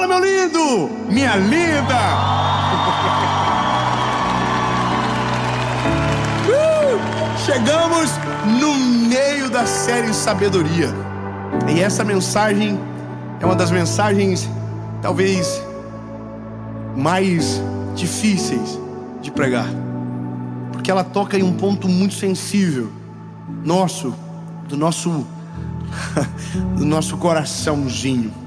Fala, meu lindo, minha linda. Chegamos no meio da série Sabedoria. E essa mensagem é uma das mensagens talvez mais difíceis de pregar, porque ela toca em um ponto muito sensível do nosso coraçãozinho.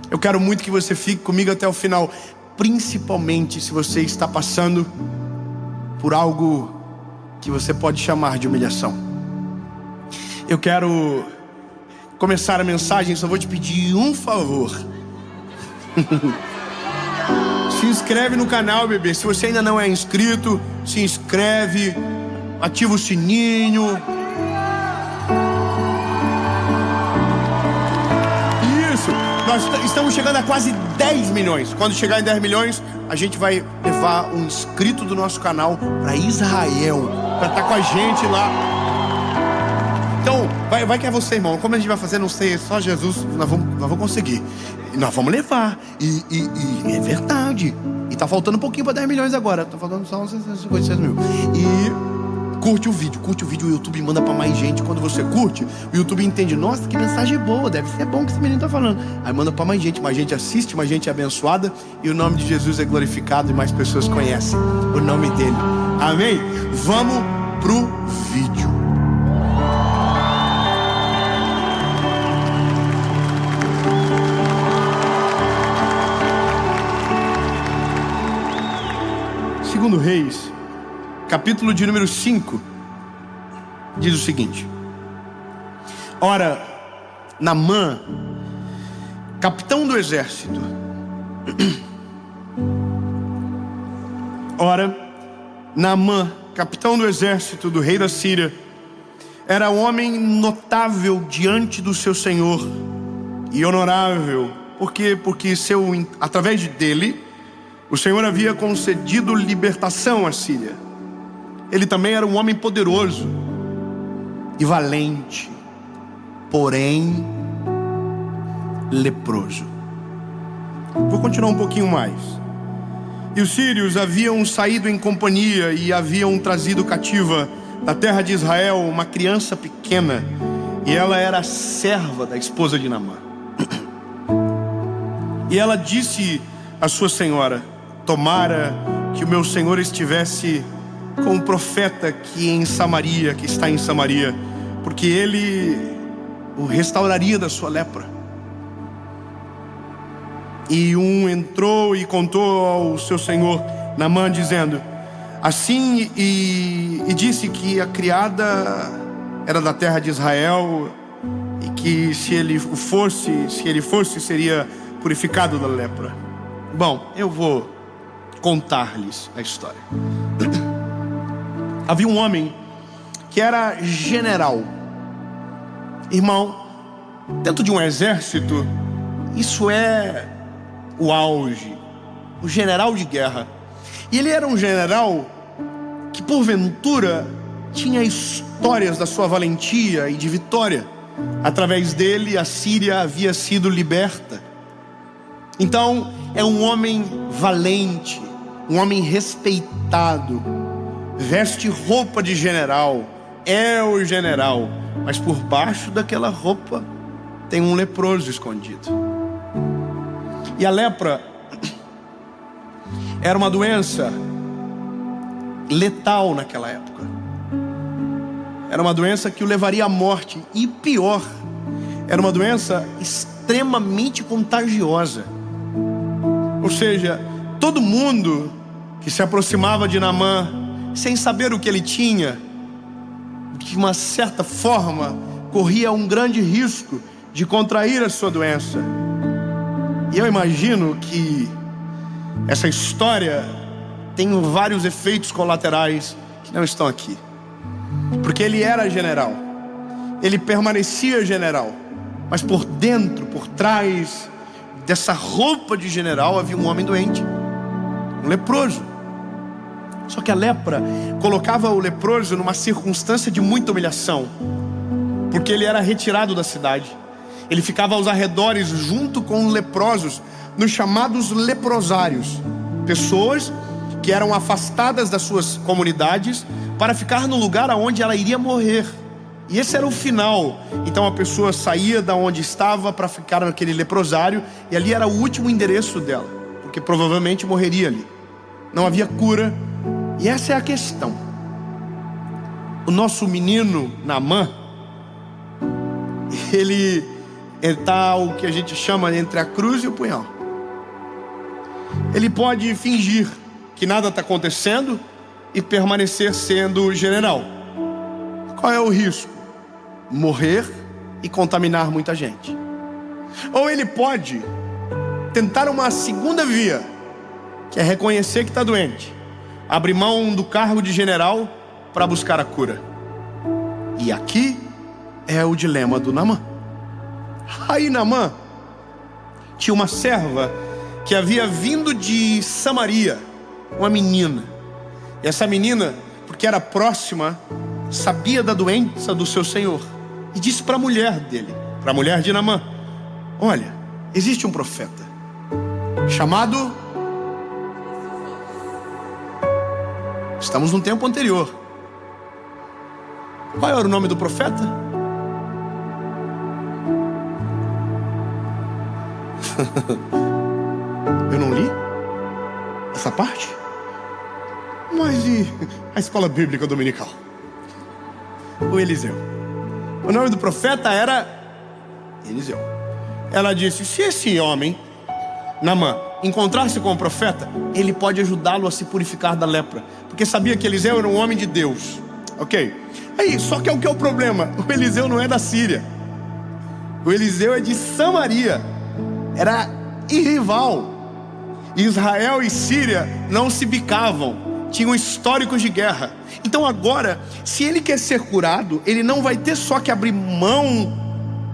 Eu quero muito que você fique comigo até o final, principalmente se você está passando por algo que você pode chamar de humilhação. Eu quero começar a mensagem, só vou te pedir um favor. Se inscreve no canal, bebê. Se você ainda não é inscrito, se inscreve, ativa o sininho. Nós estamos chegando a quase 10 milhões. Quando chegar em 10 milhões, a gente vai levar um inscrito do nosso canal para Israel, para estar com a gente lá. Então, vai que é você, irmão. Como a gente vai fazer, não sei, só Jesus, nós vamos conseguir. Nós vamos levar. E é verdade. E tá faltando um pouquinho para 10 milhões agora. Tá faltando só uns 56 mil. E curte o vídeo, o YouTube manda pra mais gente. Quando você curte, o YouTube entende, nossa, que mensagem boa, deve ser bom que esse menino tá falando. Aí manda pra mais gente assiste, mais gente é abençoada, e o nome de Jesus é glorificado e mais pessoas conhecem o nome dele. Amém? Vamos pro vídeo. Segundo Reis, capítulo de número 5, diz o seguinte: ora, Naamã, capitão do exército, do rei da Síria, era um homem notável diante do seu senhor e honorável, porque através dele o Senhor havia concedido libertação à Síria. Ele também era um homem poderoso e valente, porém leproso. Vou continuar um pouquinho mais. E os sírios haviam saído em companhia e haviam trazido cativa da terra de Israel uma criança pequena, e ela era serva da esposa de Naamã. E ela disse à sua senhora: tomara que o meu senhor estivesse com o profeta que está em Samaria, porque ele o restauraria da sua lepra. E entrou e contou ao seu senhor Naamã, dizendo assim, e disse que a criada era da terra de Israel, e que se ele fosse seria purificado da lepra. Bom, eu vou contar-lhes a história. Havia um homem que era general. Irmão, dentro de um exército, isso é o auge, o general de guerra. E ele era um general que, porventura, tinha histórias da sua valentia e de vitória. Através dele, a Síria havia sido liberta. Então, é um homem valente, um homem respeitado, veste roupa de general, é o general, mas por baixo daquela roupa tem um leproso escondido. E a lepra era uma doença letal naquela época. Era uma doença que o levaria à morte, e pior, era uma doença extremamente contagiosa. Ou seja, todo mundo que se aproximava de Naamã, sem saber o que ele tinha, de uma certa forma, corria um grande risco de contrair a sua doença. E eu imagino que essa história tem vários efeitos colaterais que não estão aqui. Porque ele era general, ele permanecia general, mas por dentro, por trás dessa roupa de general, havia um homem doente, um leproso. Só que a lepra colocava o leproso numa circunstância de muita humilhação, porque ele era retirado da cidade, Ele ficava aos arredores junto com leprosos, nos chamados leprosários, pessoas que eram afastadas das suas comunidades para ficar no lugar aonde ela iria morrer. E esse era o final. Então a pessoa saía da onde estava para ficar naquele leprosário, e ali era o último endereço dela, porque provavelmente morreria ali. Não havia cura. E essa é a questão. O nosso menino Naamã, ele está o que a gente chama entre a cruz e o punhal. Ele pode fingir que nada está acontecendo e permanecer sendo general. Qual é o risco? Morrer e contaminar muita gente. Ou ele pode tentar uma segunda via, que é reconhecer que está doente, abrir mão do cargo de general para buscar a cura. E aqui é o dilema do Naamã. Aí Naamã tinha uma serva que havia vindo de Samaria, uma menina. E essa menina, porque era próxima, sabia da doença do seu senhor, e disse para a mulher dele, para a mulher de Naamã: olha, existe um profeta chamado... Estamos num tempo anterior. Qual era o nome do profeta? Eu não li essa parte? Mas e a escola bíblica dominical? O Eliseu. O nome do profeta era Eliseu. Ela disse: se esse homem, Naamã, encontrar-se com o profeta, ele pode ajudá-lo a se purificar da lepra, porque sabia que Eliseu era um homem de Deus. Ok. Aí, só que o que é o problema? O Eliseu não é da Síria. O Eliseu é de Samaria. Era irrival. Israel e Síria não se bicavam, tinham históricos de guerra. Então agora, se ele quer ser curado, ele não vai ter só que abrir mão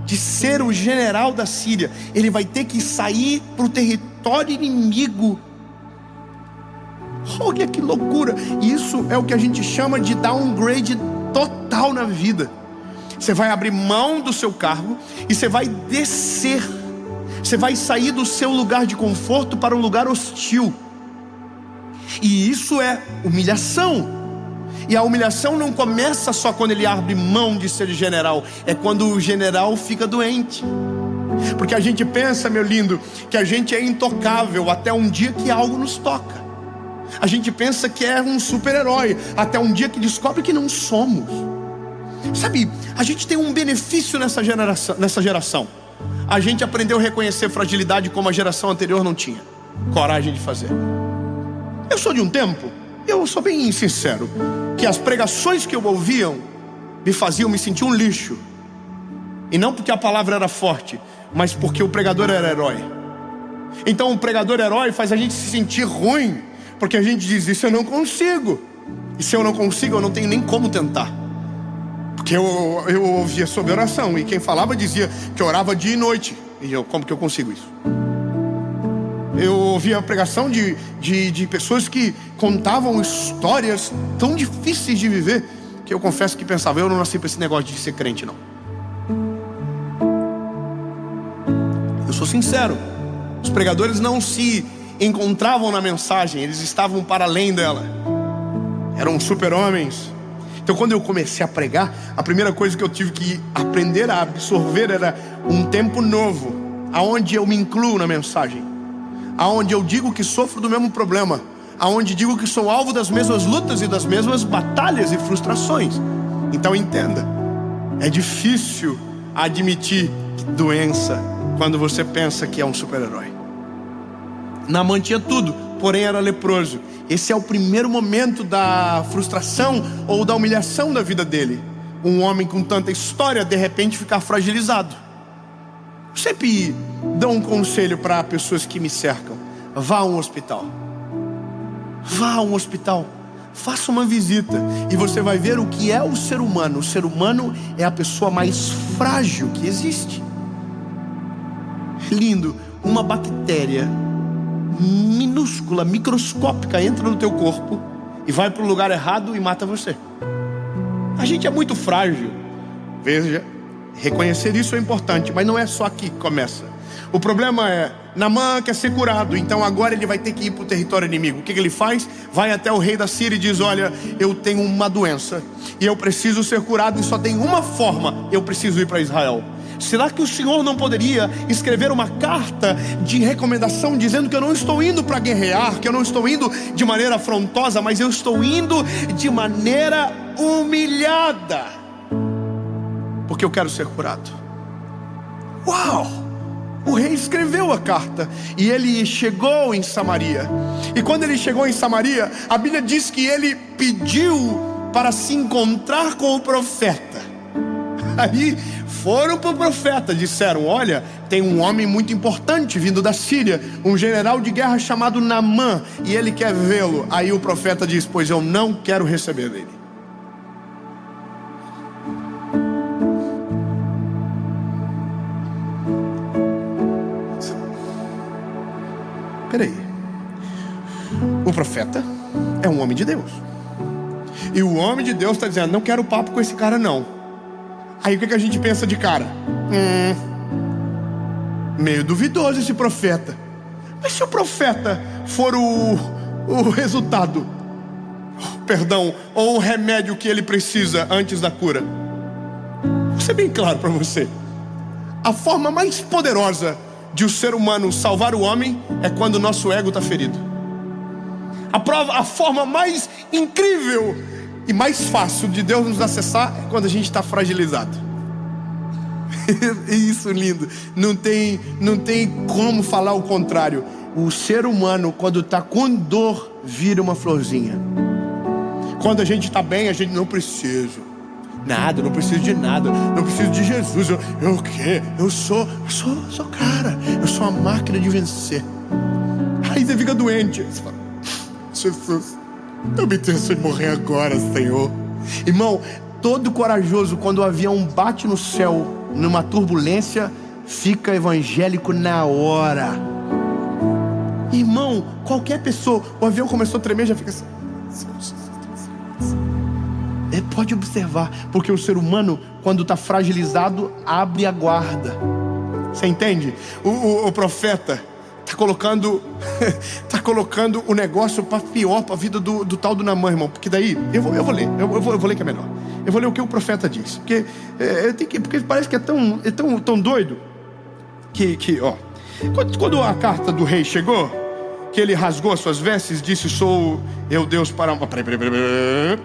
de ser o general da Síria, ele vai ter que sair para o território inimigo. Olha que loucura. Isso é o que a gente chama de downgrade total na vida. Você vai abrir mão do seu cargo e você vai descer. Você vai sair do seu lugar de conforto para um lugar hostil. E isso é humilhação. E a humilhação não começa só quando ele abre mão de ser general. É quando o general fica doente. Porque a gente pensa, meu lindo, que a gente é intocável até um dia que algo nos toca. A gente pensa que é um super-herói até um dia que descobre que não somos. Sabe, a gente tem um benefício nessa geração. A gente aprendeu a reconhecer fragilidade como a geração anterior não tinha coragem de fazer. Eu sou de um tempo, eu sou bem sincero, que as pregações que eu ouviam me faziam me sentir um lixo. E não porque a palavra era forte, mas porque o pregador era herói. Então o pregador herói faz a gente se sentir ruim, porque a gente diz: isso eu não consigo. E se eu não consigo, eu não tenho nem como tentar. Porque eu ouvia sobre oração, e quem falava dizia que orava dia e noite. E eu, como que eu consigo isso? Eu ouvia a pregação de pessoas que contavam histórias tão difíceis de viver, que eu confesso que pensava: eu não nasci para esse negócio de ser crente, não. Eu sou sincero, os pregadores não se encontravam na mensagem, eles estavam para além dela. Eram super-homens. Então quando eu comecei a pregar, a primeira coisa que eu tive que aprender a absorver era um tempo novo, aonde eu me incluo na mensagem, aonde eu digo que sofro do mesmo problema, aonde digo que sou alvo das mesmas lutas e das mesmas batalhas e frustrações. Então entenda, é difícil admitir doença quando você pensa que é um super-herói. Naamã tinha tudo, porém era leproso. Esse é o primeiro momento da frustração ou da humilhação da vida dele. Um homem com tanta história, de repente ficar fragilizado. Eu sempre dou um conselho para pessoas que me cercam: vá a um hospital. Vá a um hospital, faça uma visita, e você vai ver o que é o ser humano. O ser humano é a pessoa mais frágil que existe. Lindo, uma bactéria minúscula, microscópica entra no teu corpo e vai para o lugar errado e mata você. A gente é muito frágil. Veja, reconhecer isso é importante, mas não é só aqui que começa. O problema é, Naamã quer ser curado, então agora ele vai ter que ir para o território inimigo. O que ele faz? Vai até o rei da Síria e diz: olha, eu tenho uma doença e eu preciso ser curado, e só tem uma forma, eu preciso ir para Israel. Será que o Senhor não poderia escrever uma carta de recomendação dizendo que eu não estou indo para guerrear, que eu não estou indo de maneira afrontosa, mas eu estou indo de maneira humilhada, porque eu quero ser curado? Uau! O rei escreveu a carta e ele chegou em Samaria. E quando ele chegou em Samaria, a Bíblia diz que ele pediu para se encontrar com o profeta. Aí foram para o profeta, disseram: olha, tem um homem muito importante vindo da Síria, um general de guerra chamado Naamã, e ele quer vê-lo. Aí o profeta diz: pois eu não quero receber dele. Peraí, o profeta é um homem de Deus, e o homem de Deus está dizendo: não quero papo com esse cara não. Aí o que a gente pensa de cara? Meio duvidoso esse profeta. Mas se o profeta for o resultado, ou o remédio que ele precisa antes da cura? Vou ser bem claro para você: a forma mais poderosa de o ser humano salvar o homem é quando o nosso ego está ferido. A forma mais incrível e mais fácil de Deus nos acessar é quando a gente está fragilizado. Isso lindo, não tem como falar o contrário. O ser humano, quando está com dor, vira uma florzinha. Quando a gente está bem, a gente não precisa nada, não preciso de nada, não preciso de Jesus. Eu o quê? Eu sou cara, eu sou uma máquina de vencer. Aí você fica doente, você fala: Jesus, eu me tenso de morrer agora, Senhor. Irmão, todo corajoso, quando o avião bate no céu numa turbulência, fica evangélico na hora. Irmão, qualquer pessoa, o avião começou a tremer, já fica assim. Pode observar, porque o ser humano, quando está fragilizado, abre a guarda. Você entende? O profeta está colocando o negócio para pior, para a vida do tal do Naamã, irmão. Porque daí, eu vou ler que é melhor. Eu vou ler o que o profeta diz, porque parece que é tão doido que ó, quando a carta do rei chegou, que ele rasgou as suas vestes, disse: sou eu Deus para... Peraí.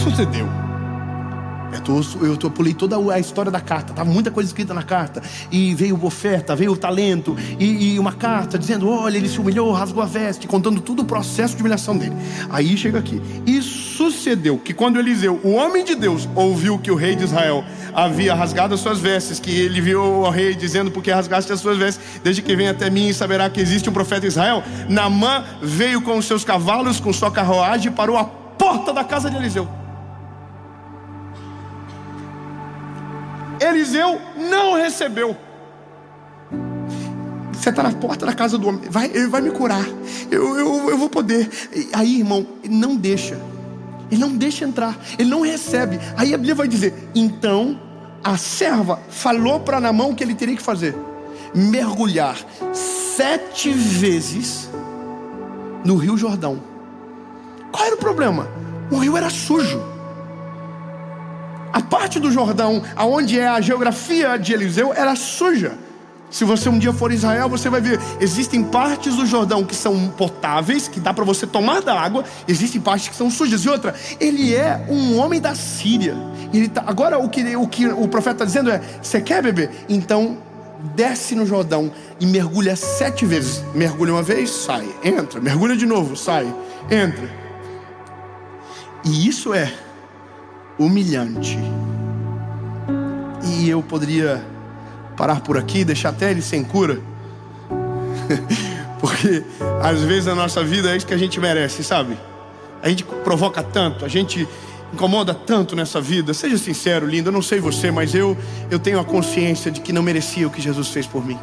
Sucedeu. Eu pulei toda a história da carta. Estava muita coisa escrita na carta. E veio oferta, veio o talento, e uma carta dizendo: olha, ele se humilhou, rasgou a veste, contando todo o processo de humilhação dele. Aí chega aqui: e sucedeu que quando Eliseu, o homem de Deus, ouviu que o rei de Israel havia rasgado as suas vestes, que ele viu ao rei dizendo: porque rasgaste as suas vestes, desde que vem até mim e saberá que existe um profeta em Israel, Naamã veio com os seus cavalos, com sua carruagem, e parou à porta da casa de Eliseu. Eliseu não recebeu. Você está na porta da casa do homem, ele vai me curar, eu vou poder. Aí, irmão, ele não deixa entrar, ele não recebe. Aí a Bíblia vai dizer: então a serva falou para Naamã o que ele teria que fazer: mergulhar 7 vezes no Rio Jordão. Qual era o problema? O rio era sujo. A parte do Jordão, aonde é a geografia de Eliseu, era suja. Se você um dia for a Israel, você vai ver, existem partes do Jordão que são potáveis, que dá para você tomar da água. Existem partes que são sujas. E outra, ele é um homem da Síria. Agora o que o profeta está dizendo é: você quer beber? Então desce no Jordão e mergulha 7 vezes. Mergulha uma vez, sai, entra. Mergulha de novo, sai, entra. E isso é humilhante. E eu poderia parar por aqui, deixar até ele sem cura, Porque às vezes na nossa vida é isso que a gente merece, sabe? A gente provoca tanto, a gente incomoda tanto nessa vida. Seja sincero, lindo, eu não sei você, mas eu tenho a consciência de que não merecia o que Jesus fez por mim.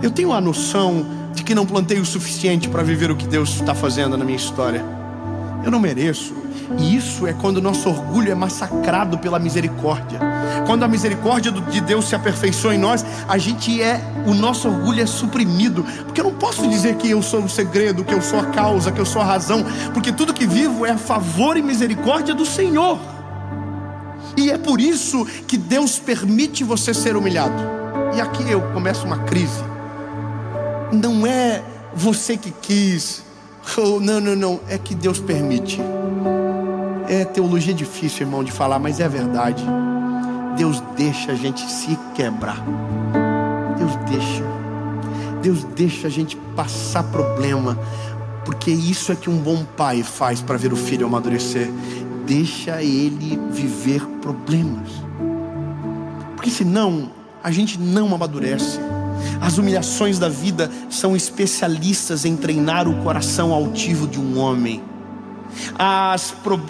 Eu tenho a noção de que não plantei o suficiente para viver o que Deus está fazendo na minha história. Eu não mereço. E isso é quando o nosso orgulho é massacrado pela misericórdia. Quando a misericórdia de Deus se aperfeiçoa em nós, o nosso orgulho é suprimido. Porque eu não posso dizer que eu sou o segredo, que eu sou a causa, que eu sou a razão. Porque tudo que vivo é a favor e misericórdia do Senhor. E é por isso que Deus permite você ser humilhado. E aqui eu começo uma crise. Não é você que quis. Oh, não, é que Deus permite. É teologia difícil, irmão, de falar, mas é verdade. Deus deixa a gente se quebrar. Deus deixa a gente passar problema, porque isso é que um bom pai faz para ver o filho amadurecer. Deixa ele viver problemas, porque senão a gente não amadurece. As humilhações da vida são especialistas em treinar o coração altivo de um homem.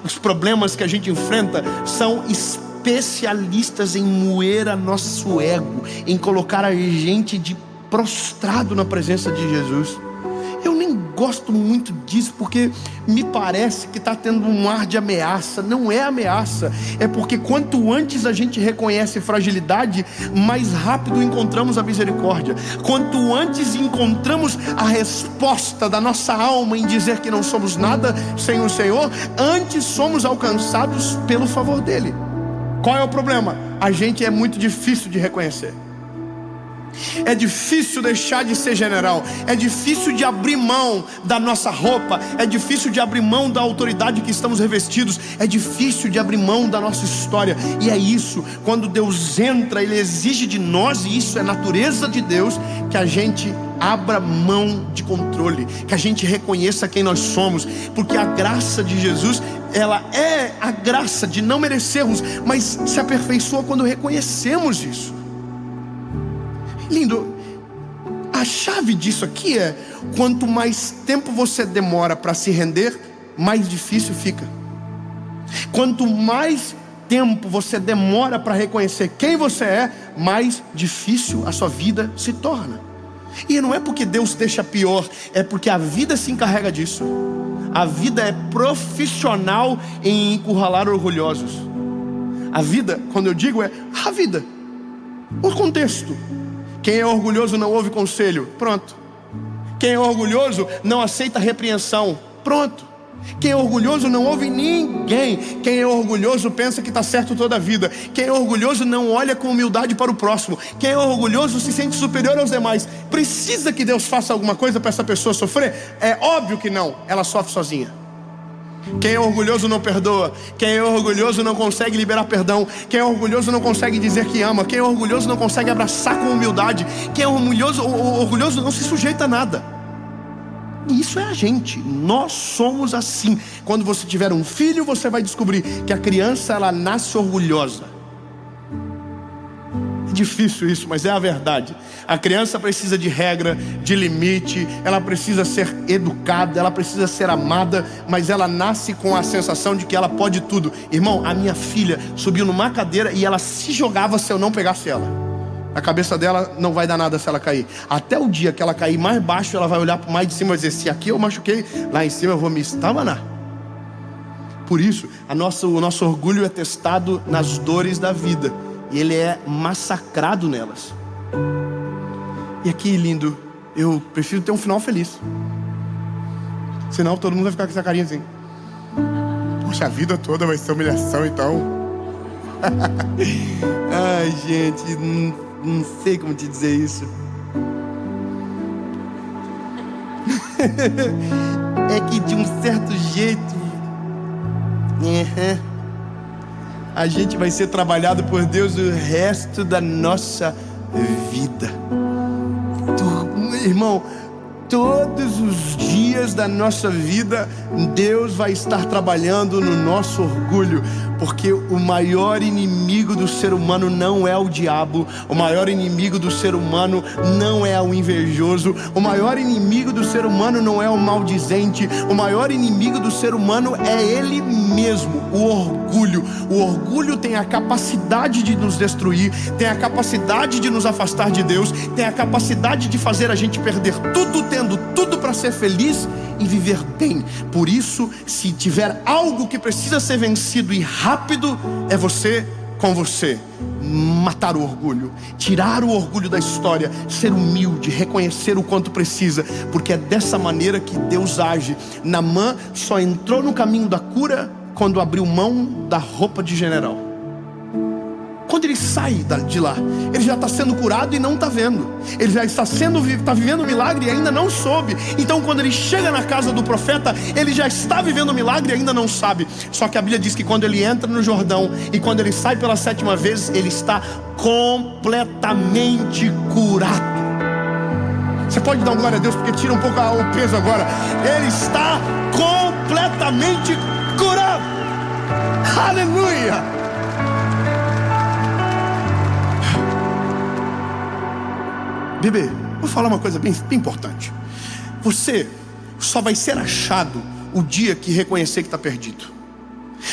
Os problemas que a gente enfrenta são especialistas em moer a nosso ego, em colocar a gente prostrado na presença de Jesus. Eu nem gosto muito disso, porque me parece que está tendo um ar de ameaça. Não é ameaça, é porque quanto antes a gente reconhece fragilidade, mais rápido encontramos a misericórdia. Quanto antes encontramos a resposta da nossa alma em dizer que não somos nada sem o Senhor, antes somos alcançados pelo favor dele. Qual é o problema? A gente é muito difícil de reconhecer. É difícil deixar de ser general. É difícil de abrir mão da nossa roupa. É difícil de abrir mão da autoridade que estamos revestidos. É difícil de abrir mão da nossa história. E é isso, quando Deus entra, Ele exige de nós, e isso é natureza de Deus, que a gente abra mão de controle, que a gente reconheça quem nós somos. Porque a graça de Jesus, ela é a graça de não merecermos, mas se aperfeiçoa quando reconhecemos isso. Lindo, a chave disso aqui é: quanto mais tempo você demora para se render, mais difícil fica. Quanto mais tempo você demora para reconhecer quem você é, mais difícil a sua vida se torna. E não é porque Deus deixa pior, é porque a vida se encarrega disso. A vida é profissional em encurralar orgulhosos. A vida, quando eu digo, é a vida, o contexto. Quem é orgulhoso não ouve conselho, pronto. Quem é orgulhoso não aceita repreensão, pronto. Quem é orgulhoso não ouve ninguém. Quem é orgulhoso pensa que está certo toda a vida. Quem é orgulhoso não olha com humildade para o próximo. Quem é orgulhoso se sente superior aos demais. Precisa que Deus faça alguma coisa para essa pessoa sofrer? É óbvio que não, ela sofre sozinha. Quem é orgulhoso não perdoa. Quem é orgulhoso não consegue liberar perdão. Quem é orgulhoso não consegue dizer que ama. Quem é orgulhoso não consegue abraçar com humildade. Quem é orgulhoso não se sujeita a nada. E isso é a gente. Nós somos assim. Quando você tiver um filho, você vai descobrir que a criança, ela nasce orgulhosa. É difícil isso, mas é a verdade. A criança precisa de regra, de limite. Ela precisa ser educada, ela precisa ser amada, mas ela nasce com a sensação de que ela pode tudo. Irmão, a minha filha subiu numa cadeira e ela se jogava se eu não pegasse ela. A cabeça dela não vai dar nada se ela cair. Até o dia que ela cair mais baixo, ela vai olhar para mais de cima e dizer: se aqui eu machuquei, lá em cima eu vou me estabanar. Por isso, o nosso orgulho é testado nas dores da vida, e ele é massacrado nelas. E aqui, lindo, eu prefiro ter um final feliz. Senão todo mundo vai ficar com essa carinha assim: poxa, a vida toda vai ser humilhação, então. Ai, gente, não sei como te dizer isso. É que de um certo jeito, a gente vai ser trabalhado por Deus o resto da nossa vida. Irmão, todos os dias da nossa vida, Deus vai estar trabalhando no nosso orgulho, porque o maior inimigo do ser humano não é o diabo, o maior inimigo do ser humano não é o invejoso, o maior inimigo do ser humano não é o maldizente, o maior inimigo do ser humano é ele mesmo, o orgulho. O orgulho tem a capacidade de nos destruir, tem a capacidade de nos afastar de Deus, tem a capacidade de fazer a gente perder tudo, tendo tudo para ser feliz e viver bem. Por isso, se tiver algo que precisa ser vencido e rápido, é você com você. Matar o orgulho, tirar o orgulho da história, ser humilde, reconhecer o quanto precisa, porque é dessa maneira que Deus age. Naamã só entrou no caminho da cura quando abriu mão da roupa de general. Quando ele sai de lá, ele já está sendo curado e não está vendo. Ele já está vivendo um milagre e ainda não soube. Então quando ele chega na casa do profeta, ele já está vivendo um milagre e ainda não sabe. Só que a Bíblia diz que quando ele entra no Jordão e quando ele sai pela 7ª vez, ele está completamente curado. Você pode dar uma glória a Deus, porque tira um pouco o peso agora. Ele está completamente curado. Aleluia! Bebê, vou falar uma coisa bem importante. Você só vai ser achado o dia que reconhecer que está perdido.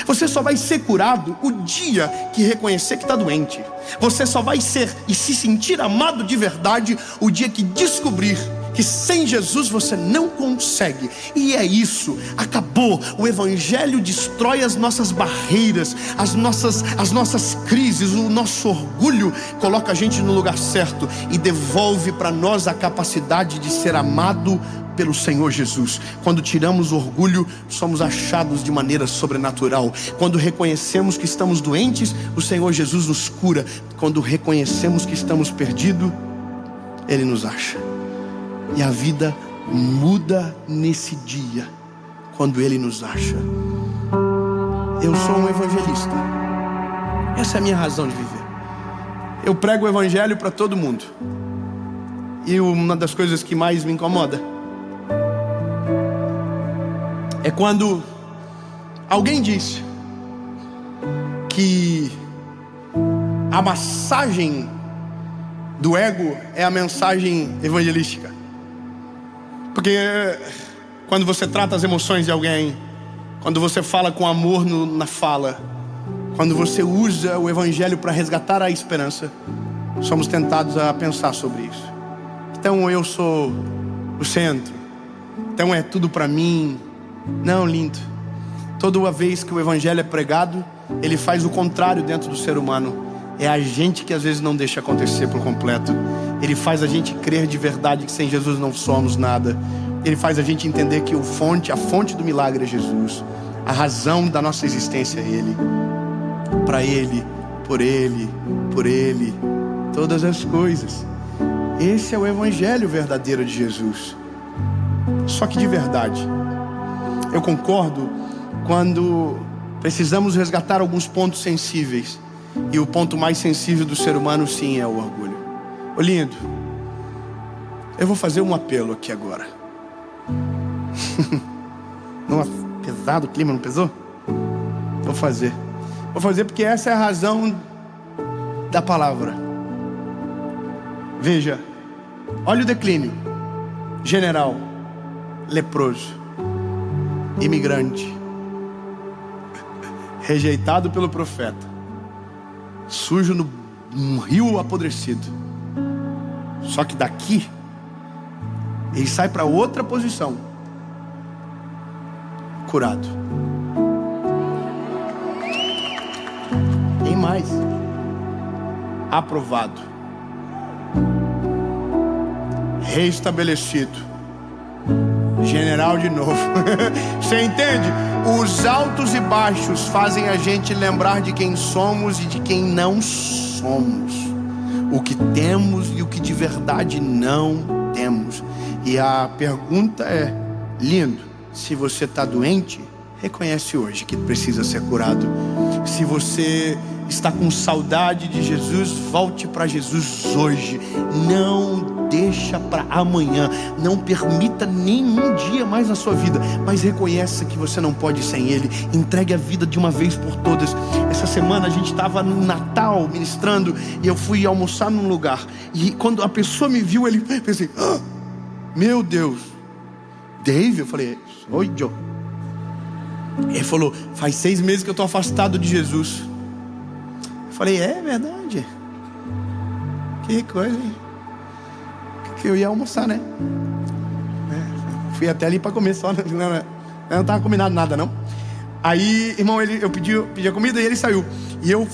Você só vai ser curado o dia que reconhecer que está doente. Você só vai ser e se sentir amado de verdade o dia que descobrir que sem Jesus você não consegue. E é isso, acabou. O Evangelho destrói as nossas barreiras, as nossas crises, o nosso orgulho, coloca a gente no lugar certo e devolve para nós a capacidade de ser amado pelo Senhor Jesus. Quando tiramos o orgulho, somos achados de maneira sobrenatural. Quando reconhecemos que estamos doentes, o Senhor Jesus nos cura. Quando reconhecemos que estamos perdidos, Ele nos acha. E a vida muda nesse dia, quando Ele nos acha. Eu sou um evangelista. Essa é a minha razão de viver. Eu prego o Evangelho para todo mundo. E uma das coisas que mais me incomoda é quando alguém diz que a massagem do ego é a mensagem evangelística. Porque quando você trata as emoções de alguém, quando você fala com amor na fala, quando você usa o Evangelho para resgatar a esperança, somos tentados a pensar sobre isso. Então eu sou o centro, então é tudo para mim. Não, lindo. Toda vez que o Evangelho é pregado, ele faz o contrário dentro do ser humano. É a gente que às vezes não deixa acontecer por completo. Ele faz a gente crer de verdade que sem Jesus não somos nada. Ele faz a gente entender que a fonte do milagre é Jesus. A razão da nossa existência é Ele. Para Ele, por Ele, todas as coisas. Esse é o Evangelho verdadeiro de Jesus. Só que de verdade, eu concordo quando precisamos resgatar alguns pontos sensíveis. E o ponto mais sensível do ser humano, sim, é o orgulho. Ô lindo, eu vou fazer um apelo aqui agora. Não é pesado o clima, não pesou? Vou fazer porque essa é a razão da palavra. Veja, olha o declínio. General, leproso, imigrante, rejeitado pelo profeta, sujo num rio apodrecido. Só que daqui ele sai para outra posição, curado. Tem mais, aprovado, reestabelecido, general de novo. Você entende? Os altos e baixos fazem a gente lembrar de quem somos e de quem não somos, o que temos e o que de verdade não temos. E a pergunta é, lindo, se você está doente, reconhece hoje que precisa ser curado. Se você está com saudade de Jesus, volte para Jesus hoje. Não deixa para amanhã. Não permita nenhum dia mais na sua vida, mas reconheça que você não pode sem Ele. Entregue a vida de uma vez por todas. Essa semana a gente estava no Natal ministrando e eu fui almoçar num lugar, e quando a pessoa me viu, ele pensei, meu Deus, Dave? Eu falei, oi, Joe. Ele falou, faz 6 meses que eu estou afastado de Jesus. Eu falei, é verdade? Que coisa, hein? Que eu ia almoçar, né? Fui até ali para comer só, não estava combinado nada, não. Aí, irmão, eu pedi a comida e ele saiu. E eu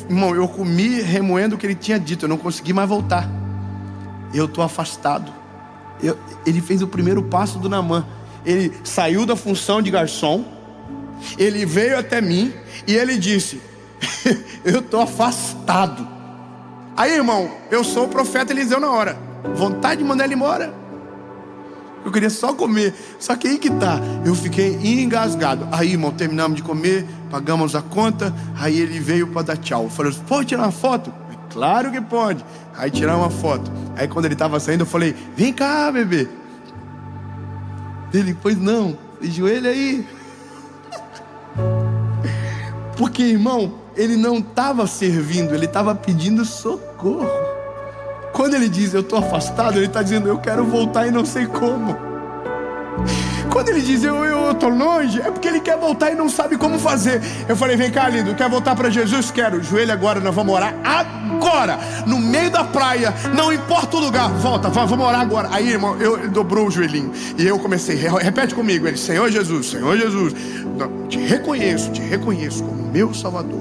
comi remoendo o que ele tinha dito. Eu não consegui mais voltar. Eu estou afastado. Ele fez o primeiro passo do Naamã. Ele saiu da função de garçom. Ele veio até mim e ele disse, eu estou afastado. Aí, irmão, eu sou o profeta Eliseu na hora. Vontade de mandar ele embora. Eu queria só comer. Só que aí que tá, eu fiquei engasgado. Aí, irmão, terminamos de comer, pagamos a conta. Aí ele veio para dar tchau. Eu falei, pode tirar uma foto? Claro que pode. Aí tirar uma foto. Aí quando ele estava saindo, eu falei, vem cá, bebê. Ele, pois não, joelho aí. Porque, irmão, ele não estava servindo, ele estava pedindo socorro. Quando ele diz, eu estou afastado, ele está dizendo, eu quero voltar e não sei como. Quando ele diz, eu estou longe, é porque ele quer voltar e não sabe como fazer. Eu falei, vem cá, lindo, quer voltar para Jesus? Quero. Joelho agora, nós vamos orar agora, no meio da praia, não importa o lugar. Volta, vamos orar agora. Aí, irmão, ele dobrou o joelhinho e eu comecei, repete comigo. Ele, Senhor Jesus, te reconheço como meu Salvador.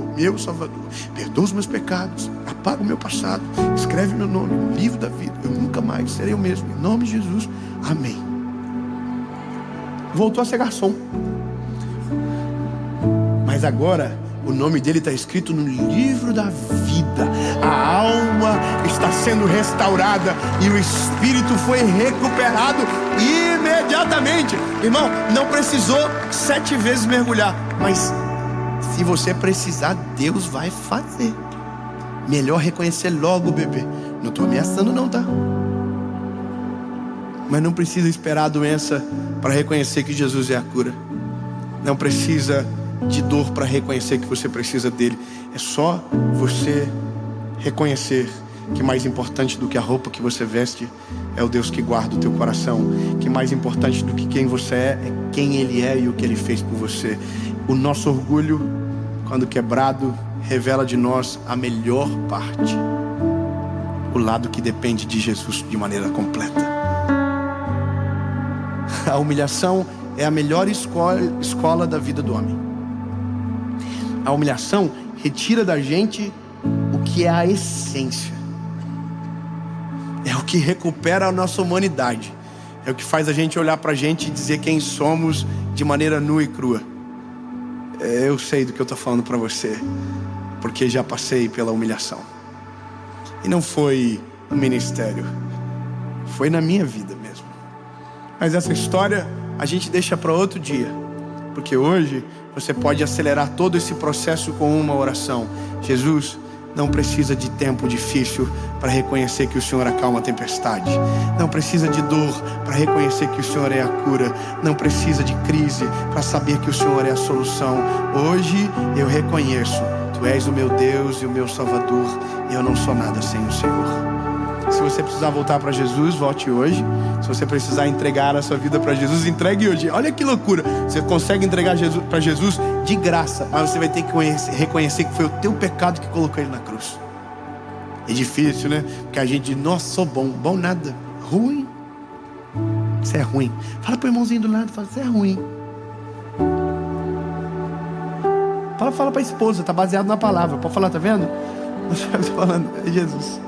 Perdoa os meus pecados, apaga o meu passado, escreve meu nome no livro da vida. Eu nunca mais serei o mesmo, em nome de Jesus, amém. Voltou a ser garçom, mas agora o nome dele está escrito no livro da vida. A alma está sendo restaurada e o espírito foi recuperado imediatamente. Irmão, não precisou 7 vezes mergulhar, mas se você precisar, Deus vai fazer. Melhor reconhecer logo, bebê. Não estou ameaçando não, tá? Mas não precisa esperar a doença para reconhecer que Jesus é a cura. Não precisa de dor para reconhecer que você precisa dele. É só você reconhecer que mais importante do que a roupa que você veste é o Deus que guarda o teu coração. Que mais importante do que quem você é quem Ele é e o que Ele fez por você. O nosso orgulho, quando quebrado, revela de nós a melhor parte, o lado que depende de Jesus de maneira completa. A humilhação é a melhor escola da vida do homem. A humilhação retira da gente o que é a essência. É o que recupera a nossa humanidade. É o que faz a gente olhar pra gente e dizer quem somos de maneira nua e crua. Eu sei do que eu tô falando pra você, porque já passei pela humilhação. E não foi no ministério, foi na minha vida mesmo. Mas essa história a gente deixa para outro dia, porque hoje você pode acelerar todo esse processo com uma oração. Jesus não precisa de tempo difícil para reconhecer que o Senhor acalma a tempestade. Não precisa de dor para reconhecer que o Senhor é a cura. Não precisa de crise para saber que o Senhor é a solução. Hoje eu reconheço, Tu és o meu Deus e o meu Salvador, e eu não sou nada sem o Senhor. Se você precisar voltar para Jesus, volte hoje. Se você precisar entregar a sua vida para Jesus, entregue hoje. Olha que loucura, você consegue entregar para Jesus de graça, mas você vai ter que reconhecer que foi o teu pecado que colocou Ele na cruz. É difícil, né? Porque a gente diz, nossa, sou bom nada, ruim. Você é ruim. Fala pro irmãozinho do lado, fala, você é ruim. Fala pra esposa, tá baseado na palavra. Pode falar, tá vendo? Eu tô falando, é Jesus.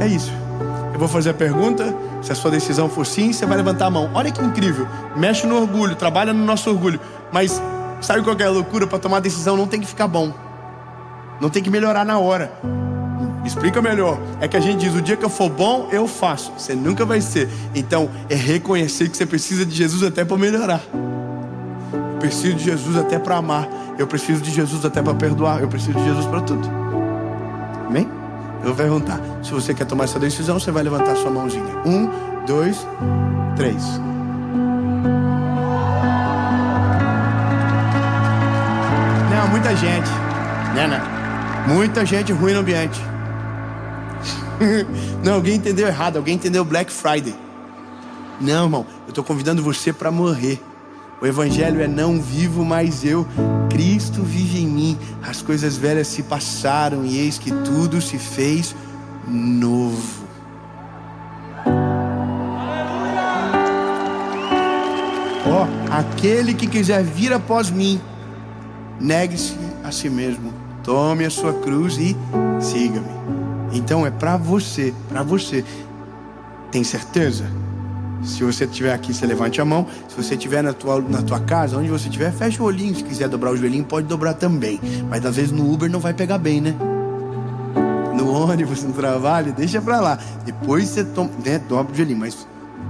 É isso. Eu vou fazer a pergunta. Se a sua decisão for sim, você vai levantar a mão. Olha que incrível. Mexe no orgulho, trabalha no nosso orgulho. Mas sabe qual que é a loucura? Para tomar decisão não tem que ficar bom, não tem que melhorar na hora. Me explica melhor. É que a gente diz, o dia que eu for bom, eu faço. Você nunca vai ser. Então é reconhecer que você precisa de Jesus até para melhorar. Eu preciso de Jesus até para amar. Eu preciso de Jesus até para perdoar. Eu preciso de Jesus para tudo. Amém? Eu vou perguntar. Se você quer tomar essa decisão, você vai levantar sua mãozinha. 1, 2, 3. Não, muita gente. Não. Muita gente ruim no ambiente. Não, alguém entendeu errado. Alguém entendeu Black Friday. Não, irmão. Eu estou convidando você para morrer. O evangelho é não vivo mais eu. Cristo vive em mim. As coisas velhas se passaram e eis que tudo se fez novo. Aquele que quiser vir após mim, negue-se a si mesmo, tome a sua cruz e siga-me. Então é para você, Tem certeza? Se você estiver aqui, você levante a mão. Se você estiver na tua casa, onde você estiver, fecha o olhinho. Se quiser dobrar o joelhinho, pode dobrar também. Mas às vezes no Uber não vai pegar bem, né? No ônibus, no trabalho, deixa pra lá. Depois você dobra o joelhinho. Mas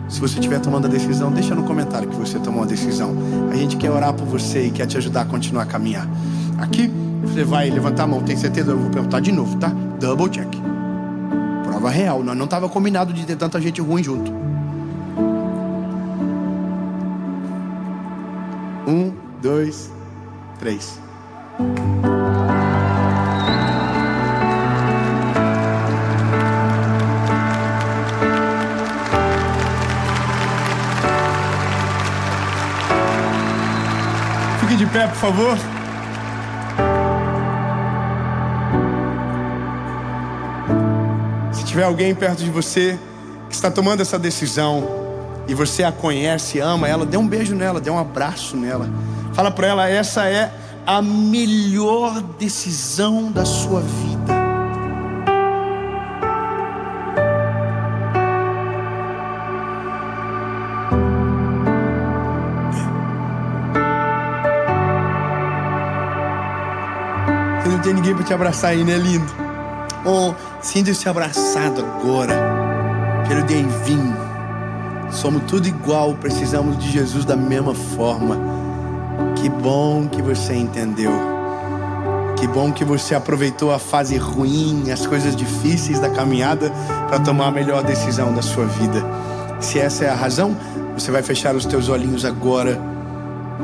se você estiver tomando a decisão, deixa no comentário que você tomou a decisão. A gente quer orar por você e quer te ajudar a continuar a caminhar. Aqui, você vai levantar a mão. Tem certeza? Eu vou perguntar de novo, tá? Double check. Prova real. Nós não estava combinado de ter tanta gente ruim junto. 1, 2, 3. Fique de pé, por favor. Se tiver alguém perto de você que está tomando essa decisão e você a conhece, ama ela, dê um beijo nela, dê um abraço nela. Fala para ela, essa é a melhor decisão da sua vida. Você não tem ninguém para te abraçar aí, né, lindo? Oh, sinta-se abraçado agora pelo divino. Somos tudo igual, precisamos de Jesus da mesma forma. Que bom que você entendeu. Que bom que você aproveitou a fase ruim, as coisas difíceis da caminhada para tomar a melhor decisão da sua vida. Se essa é a razão, você vai fechar os teus olhinhos agora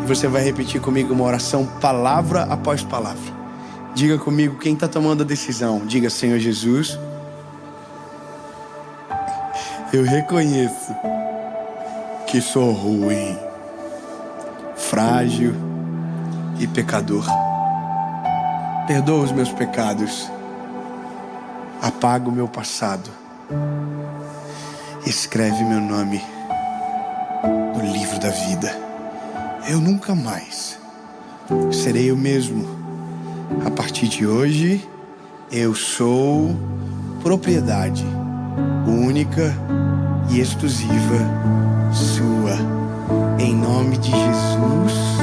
e você vai repetir comigo uma oração, palavra após palavra. Diga comigo quem está tomando a decisão. Diga, Senhor Jesus, eu reconheço que sou ruim, frágil e pecador. Perdoa os meus pecados, apaga o meu passado, escreve meu nome no livro da vida. Eu nunca mais serei o mesmo. A partir de hoje, eu sou propriedade única e exclusiva sua. Em nome de Jesus.